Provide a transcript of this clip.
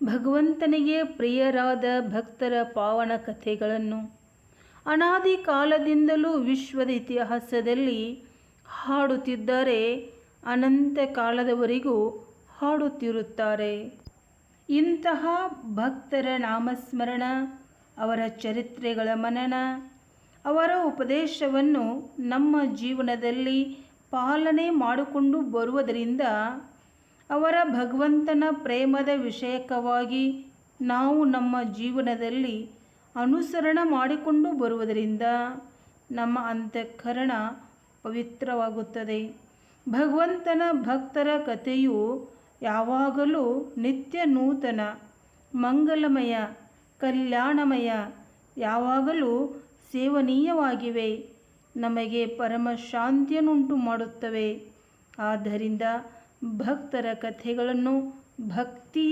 ಭಗವಂತನಿಗೆ ಪ್ರಿಯರಾದ ಭಕ್ತರ ಪಾವನ ಕಥೆಗಳನ್ನು ಅನಾದಿ ಕಾಲದಿಂದಲೂ ವಿಶ್ವದ ಇತಿಹಾಸದಲ್ಲಿ ಹಾಡುತ್ತಿದ್ದಾರೆ, ಅನಂತ ಕಾಲದವರೆಗೂ ಹಾಡುತ್ತಿರುತ್ತಾರೆ. ಇಂತಹ ಭಕ್ತರ ನಾಮಸ್ಮರಣ, ಅವರ ಚರಿತ್ರೆಗಳ ಮನನ, ಅವರ ಉಪದೇಶವನ್ನು ನಮ್ಮ ಜೀವನದಲ್ಲಿ ಪಾಲನೆ ಮಾಡಿಕೊಂಡು ಬರುವುದರಿಂದ, ಅವರ ಭಗವಂತನ ಪ್ರೇಮದ ವಿಷಯಕವಾಗಿ ನಾವು ನಮ್ಮ ಜೀವನದಲ್ಲಿ ಅನುಸರಣ ಮಾಡಿಕೊಂಡು ಬರುವುದರಿಂದ ನಮ್ಮ ಅಂತಃಕರಣ ಪವಿತ್ರವಾಗುತ್ತದೆ. ಭಗವಂತನ ಭಕ್ತರ ಕಥೆಯು ಯಾವಾಗಲೂ ನಿತ್ಯ ನೂತನ, ಮಂಗಲಮಯ, ಕಲ್ಯಾಣಮಯ, ಯಾವಾಗಲೂ ಸೇವನೀಯವಾಗಿವೆ, ನಮಗೆ ಪರಮ ಶಾಂತಿಯನ್ನುಂಟು ಮಾಡುತ್ತವೆ. ಆದ್ದರಿಂದ ಭಕ್ತರ ಕಥೆಗಳನ್ನು ಭಕ್ತಿಯಿಂದ